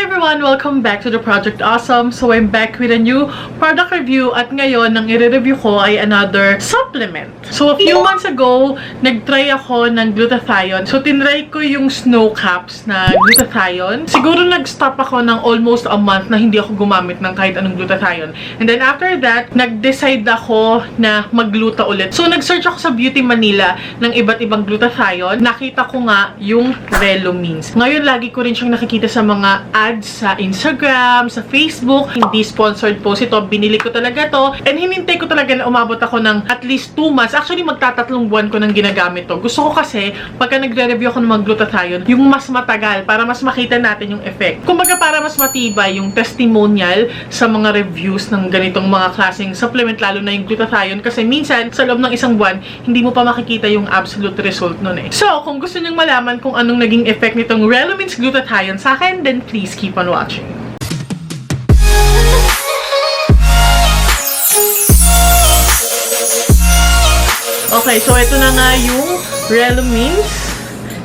everyone! Welcome back to the Project Awesome. So I'm back with a new product review at ngayon, ang i-review ko ay another supplement. So a few months ago, nag-try ako ng glutathione. So tinry ko yung snow caps na glutathione. Siguro nag-stop ako ng almost a month na hindi ako gumamit ng kahit anong glutathione. And then after that, nag-decide ako na magluta ulit. So nag-search ako sa BeautyMNL ng iba't ibang glutathione. Nakita ko nga yung Relumins. Ngayon, lagi ko rin siyang nakikita sa mga ads sa Instagram, sa Facebook. Hindi sponsored post ito. Binili ko talaga to. And hinintay ko talaga na umabot ako ng at least 2 months. Actually, magtatatlong buwan ko nang ginagamit to. Gusto ko kasi, pagka nagre-review ako ng mga glutathione, yung mas matagal para mas makita natin yung effect. Kumbaga, para mas matibay yung testimonial sa mga reviews ng ganitong mga klaseng supplement, lalo na yung glutathione. Kasi minsan, sa loob ng isang buwan, hindi mo pa makikita yung absolute result nun eh. So, kung gusto nyong malaman kung anong naging effect nitong Relumins Gluta-1000 sa akin, then please keep on watching. Okay, so ito na nga yung Relumins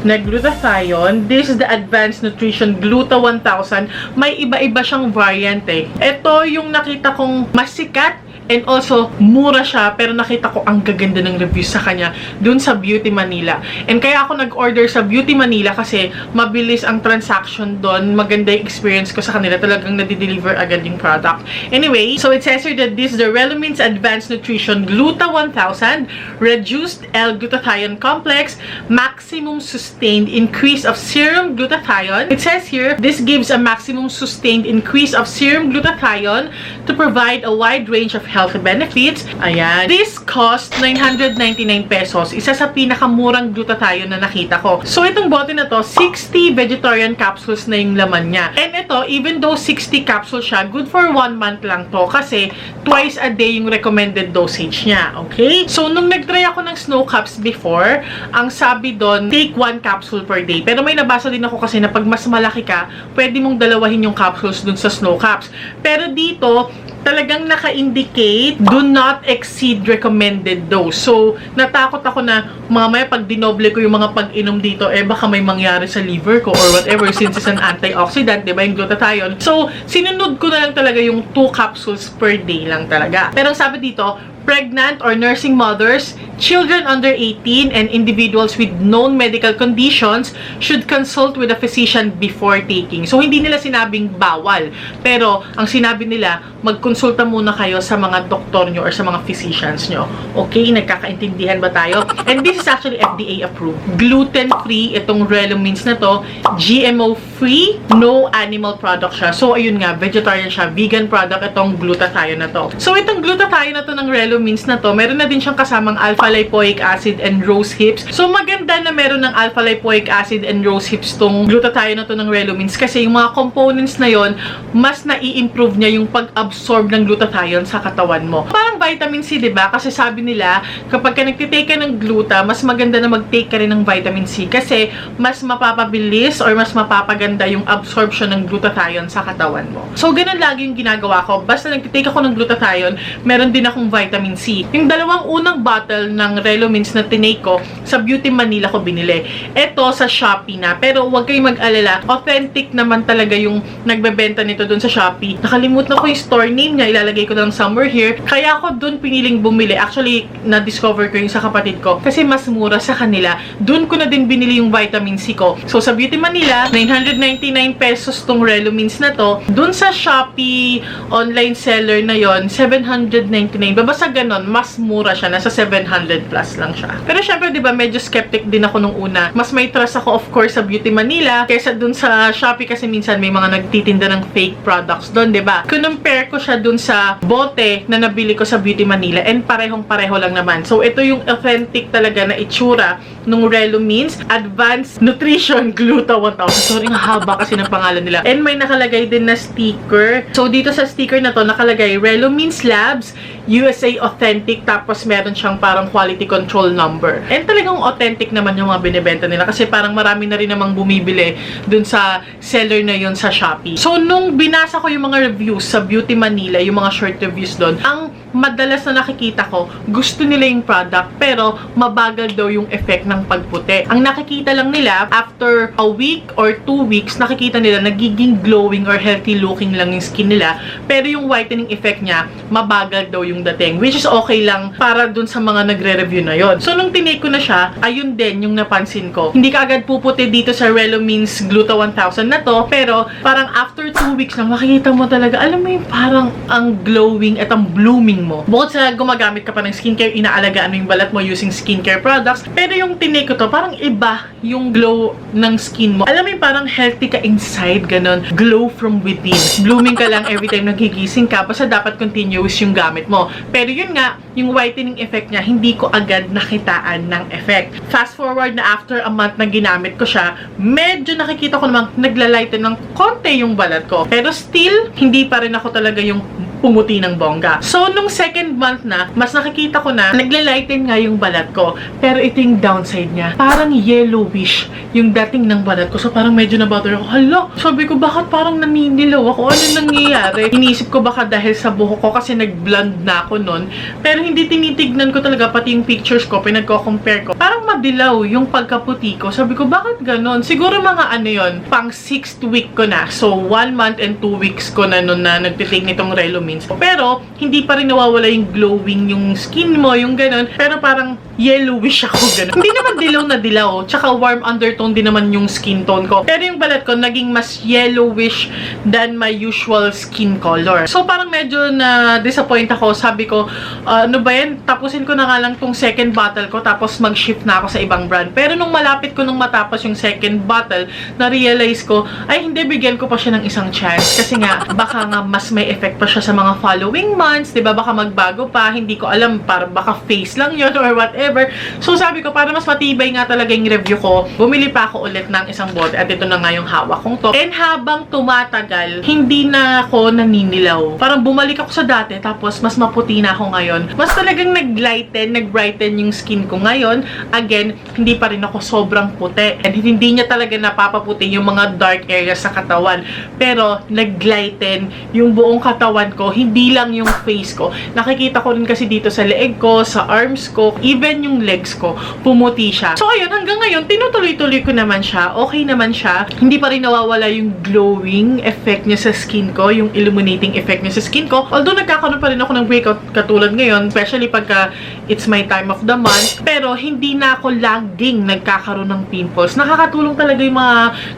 na glutathione. This is the Advanced Nutrition Gluta-1000. May iba-iba siyang variant eh. Ito yung nakita kong mas sikat and also mura siya, pero nakita ko ang gaganda ng reviews sa kanya dun sa BeautyMNL. And kaya ako nag-order sa BeautyMNL kasi mabilis ang transaction dun. Maganda yung experience ko sa kanila. Talagang nadi-deliver agad yung product. Anyway, so it says here that this is the Relumins Advanced Nutrition Gluta-1000 Reduced L-Glutathione Complex Maximum Sustained Increase of Serum Glutathione. It says here, this gives a maximum sustained increase of serum glutathione to provide a wide range of health benefits. Ayan. This cost 999 pesos. Isa sa pinakamurang glutathione na nakita ko. So, itong bote na to, 60 vegetarian capsules na yung laman niya. And ito, even though 60 capsules siya, good for 1 month lang to kasi twice a day yung recommended dosage niya. Okay? So, nung nag-try ako ng snow caps before, ang sabi doon, take 1 capsule per day. Pero may nabasa din ako kasi na pag mas malaki ka, pwede mong dalawahin yung capsules dun sa snow caps. Pero dito, talagang naka-indicate, do not exceed recommended dose. So, natakot ako na mamaya pag dinoble ko yung mga pag-inom dito, eh baka may mangyari sa liver ko or whatever since it's an antioxidant, diba, yung glutathione. So, sinunod ko na lang talaga yung 2 capsules per day lang talaga. Pero sabi dito, pregnant or nursing mothers, children under 18, and individuals with known medical conditions should consult with a physician before taking. So, hindi nila sinabing bawal. Pero, ang sinabi nila, magkonsulta muna kayo sa mga doktor nyo or sa mga physicians nyo. Okay? Nagkakaintindihan ba tayo? And this is actually FDA approved. Gluten-free itong Relumins na to. GMO-free, no animal product siya. So, ayun nga, vegetarian siya. Vegan product itong glutathione na to. So, itong glutathione na to ng Relumins na to, meron na din siyang kasamang alpha-lipoic acid and rose hips. So, maganda na meron ng alpha-lipoic acid and rose hips tong glutathione na to ng Relumins kasi yung mga components na yon mas nai-improve niya yung pag-absorb ng glutathione sa katawan mo. Parang vitamin C, diba? Kasi sabi nila, kapag ka nagtitake ka ng gluta, mas maganda na mag-take ka rin ng vitamin C kasi mas mapapabilis or mas mapapaganda yung absorption ng glutathione sa katawan mo. So, ganun lagi yung ginagawa ko. Basta nagtitake ako ng glutathione, meron din akong vitamin C. Yung dalawang unang bottle ng Relumins na tinake ko, sa BeautyMNL ko binili. Ito sa Shopee na. Pero huwag kayong mag-alala. Authentic naman talaga yung nagbebenta nito dun sa Shopee. Nakalimutan ko yung store name niya. Ilalagay ko lang somewhere here. Kaya ako dun piniling bumili. Actually, na-discover ko yung sa kapatid ko. Kasi mas mura sa kanila. Dun ko na din binili yung vitamin C ko. So, sa BeautyMNL, 999 pesos tong Relumins na to. Dun sa Shopee online seller na yon, 799. Basta ganon, mas mura siya. Nasa 700 plus lang siya. Pero syempre, di ba, medyo skeptic din ako nung una. Mas may trust ako, of course, sa BeautyMNL kaysa dun sa Shopee kasi minsan may mga nagtitinda ng fake products dun, di ba? Compare ko siya dun sa bote na nabili ko sa BeautyMNL and parehong-pareho lang naman. So, ito yung authentic talaga na itsura nung Relumins Advanced Nutrition Gluta-1000. Sorry, ang haba kasi ng pangalan nila. And may nakalagay din na sticker. So, dito sa sticker na to, nakalagay Relumins Labs USA Authentic, tapos meron siyang parang quality control number. And talagang authentic naman yung mga binibenta nila kasi parang marami na rin namang bumibili dun sa seller na yun sa Shopee. So, nung binasa ko yung mga reviews sa BeautyMNL, yung mga short reviews dun, ang madalas na nakikita ko, gusto nila yung product, pero mabagal daw yung effect ng pagputi. Ang nakikita lang nila, after a week or 2 weeks, nakikita nila nagiging glowing or healthy looking lang yung skin nila, pero yung whitening effect niya, mabagal daw yung dating, which is okay lang para dun sa mga nagre-review na yon. So, nung tinake ko na siya, ayun din yung napansin ko. Hindi ka agad puputi dito sa Relumins Gluta-1000 na to, pero parang after 2 weeks lang, makikita mo talaga, alam mo yung parang ang glowing at ang blooming mo. Bukod sa gumagamit ka pa ng skincare, inaalagaan mo yung balat mo using skincare products, pero yung tinake ko to, parang iba yung glow ng skin mo. Alam mo yung parang healthy ka inside, ganon. Glow from within. Blooming ka lang every time nagigising ka, basta dapat continuous yung gamit mo. Pero yun nga, yung whitening effect niya, hindi ko agad nakitaan ng effect. Fast forward na after a month na ginamit ko siya, medyo nakikita ko namang naglalighten ng konti yung balat ko. Pero still, hindi pa rin ako talaga yung pumuti ng bongga. So, nung second month na, mas nakikita ko na, naglalighten nga yung balat ko. Pero ito yung downside niya. Parang yellowish yung dating ng balat ko. So, parang medyo nabother ako. Hala, sabi ko, bakit parang naninilaw ako? Ano nangyayari? Inisip ko baka dahil sa buhok ko kasi nag-blonde na ako nun. Pero hindi tinitignan ko talaga, pati yung pictures ko, pinagko-compare ko. Parang madilaw yung pagkaputi ko. Sabi ko, bakit ganon? Siguro mga ano yon, pang 6th week ko na. So, 1 month and 2 weeks ko na nun na nagtitake nitong Relumins. Pero, hindi pa rin nawawala yung glowing yung skin mo, yung ganon. Pero parang yellowish ako, ganon. Hindi naman dilaw na dilaw. Tsaka warm undertone din naman yung skin tone ko. Pero yung balat ko, naging mas yellowish than my usual skin color. So, parang medyo na-disappoint ako. Sabi ko, ano ba yan? Tapusin ko na nga lang tong second bottle ko, tapos mag-shift na ako sa ibang brand. Pero nung malapit ko nung matapos yung second bottle, na-realize ko, ay hindi, bigyan ko pa siya ng isang chance. Kasi nga, baka nga mas may effect pa siya sa mga following months, diba? Baka magbago pa, hindi ko alam, para baka face lang yun or whatever. So, sabi ko, para mas matibay nga talaga yung review ko, bumili pa ako ulit ng isang bote at ito na nga yung hawak kong to. And habang tumatagal, hindi na ako naninilaw. Parang bumalik ako sa dati, tapos mas maputi na ako ngayon. Mas talagang nag-brighten yung skin ko ngayon. Again, hindi pa rin ako sobrang puti. And hindi niya talaga napapaputi yung mga dark areas sa katawan. Pero, nag-lighten yung buong katawan ko, hindi lang yung face ko. Nakikita ko rin kasi dito sa leeg ko, sa arms ko, even yung legs ko, pumuti siya. So, ayun, hanggang ngayon, tinutuloy-tuloy ko naman siya. Okay naman siya. Hindi pa rin nawawala yung glowing effect niya sa skin ko, yung illuminating effect niya sa skin ko. Although, nagkakaroon pa rin ako ng breakout katulad ngayon, especially pagka it's my time of the month. Pero, hindi na ako laging nagkakaroon ng pimples. Nakakatulong talaga yung mga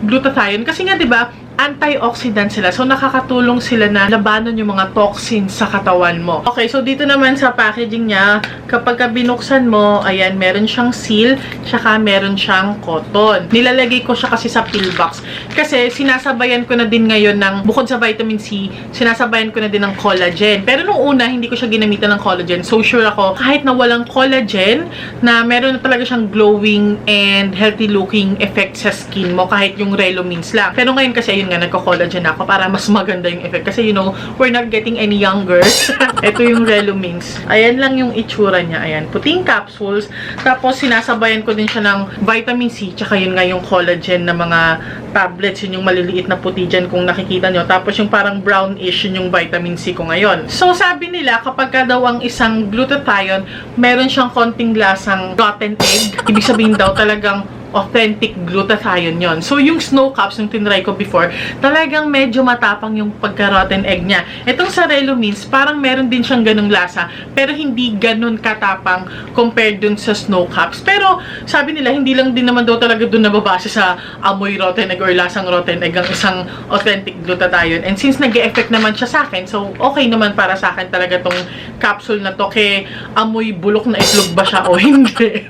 glutathione. Kasi nga, diba, antioxidant sila. So, nakakatulong sila na labanan yung mga toxins sa katawan mo. Okay, so dito naman sa packaging niya, kapag binuksan mo, ayan, meron siyang seal, tsaka meron siyang cotton. Nilalagay ko siya kasi sa pill box. Kasi, sinasabayan ko na din ngayon ng, bukod sa vitamin C, sinasabayan ko na din ng collagen. Pero nung una, hindi ko siya ginamitan ng collagen. So, sure ako, kahit na walang collagen, na meron na talaga siyang glowing and healthy looking effect sa skin mo, kahit yung Relumins lang. Pero ngayon kasi, yun nga, nagko-collagen ako para mas maganda yung effect. Kasi, you know, we're not getting any younger. Ito yung Relumins. Ayan lang yung itsura niya. Ayan, puting capsules. Tapos, sinasabayan ko din siya ng vitamin C. Tsaka yun nga yung collagen na mga tablets. Yun yung maliliit na puti dyan kung nakikita nyo. Tapos, yung parang brownish, yun yung vitamin C ko ngayon. So, sabi nila, kapag ka daw ang isang glutathione, meron siyang konting lasang rotten egg. Ibig sabihin daw talagang authentic glutathione yon. So, yung snow caps, yung tinry ko before, talagang medyo matapang yung pagka-rotten egg niya. Itong sa Relumins, parang meron din siyang ganung lasa, pero hindi ganun katapang compared dun sa snow caps. Pero, sabi nila, hindi lang din naman daw talaga dun nababase sa amoy rotten egg or lasang rotten egg ang isang authentic glutathione. And since nag-e-effect naman siya sa akin, so, okay naman para sa akin talaga tong capsule na to. Kaya, amoy bulok na itlog ba siya o hindi?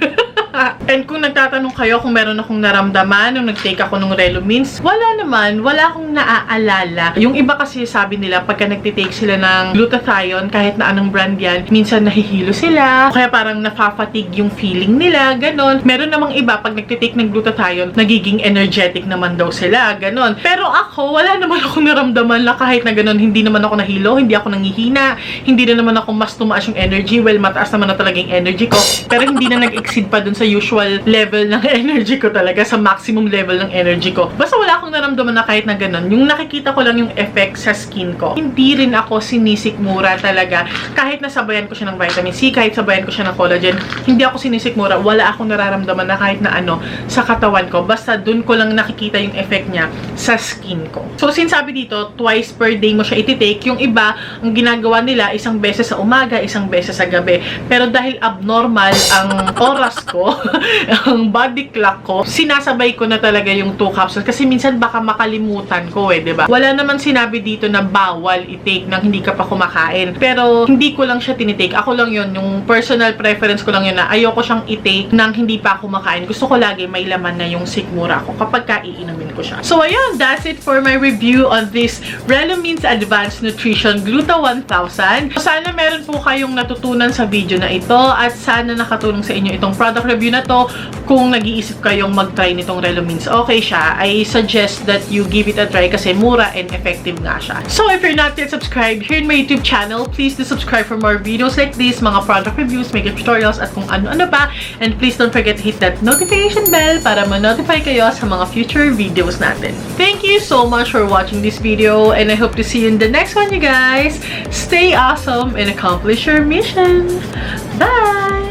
And kung nagtatanong kayo kung meron akong naramdaman nung nag-take ako ng Relumins, wala naman. Wala akong naaalala. Yung iba kasi sabi nila, pagka nagtitake sila ng glutathione, kahit na anong brand yan, minsan nahihilo sila. Kaya parang nafafatig yung feeling nila, ganon. Meron namang iba, pag nagtitake ng glutathione, nagiging energetic naman daw sila, ganon. Pero ako, wala naman akong naramdaman na kahit na ganon, hindi naman ako nahilo, hindi ako nangihina, hindi na naman ako mas tumaas yung energy. Well, mataas naman na talaga yung energy ko. Pero hindi na nag-exceed pa dun sa sa usual level ng energy ko talaga, sa maximum level ng energy ko. Basta wala akong naramdaman na kahit na ganun. Yung nakikita ko lang yung effect sa skin ko. Hindi rin ako sinisikmura talaga. Kahit nasabayan ko siya ng vitamin C, kahit sabayan ko siya ng collagen, hindi ako sinisikmura. Wala akong nararamdaman na kahit na ano sa katawan ko. Basta dun ko lang nakikita yung effect niya sa skin ko. So, since sabi dito, twice per day mo siya ititake. Yung iba, ang ginagawa nila, isang beses sa umaga, isang beses sa gabi. Pero dahil abnormal ang oras ko, ang body clock ko, sinasabay ko na talaga yung 2 capsules. Kasi minsan baka makalimutan ko diba? Wala naman sinabi dito na bawal i-take nang hindi ka pa kumakain. Pero, hindi ko lang siya tinitake. Ako lang yun, yung personal preference ko lang yun na ayoko siyang i-take nang hindi pa ako kumakain. Gusto ko lagi may laman na yung sikmura ko kapag kaiinumin ko siya. So, ayun, that's it for my review on this Relumins Advanced Nutrition Gluta-1000. Sana meron po kayong natutunan sa video na ito at sana nakatulong sa inyo itong product review na to. Kung nag-iisip kayong mag-try nitong Relumins, okay siya. I suggest that you give it a try kasi mura and effective nga siya. So, if you're not yet subscribed here in my YouTube channel, please do subscribe for more videos like this, mga product reviews, makeup tutorials, at kung ano-ano pa. And please don't forget to hit that notification bell para ma-notify kayo sa mga future videos natin. Thank you so much for watching this video and I hope to see you in the next one, you guys. Stay awesome and accomplish your mission. Bye!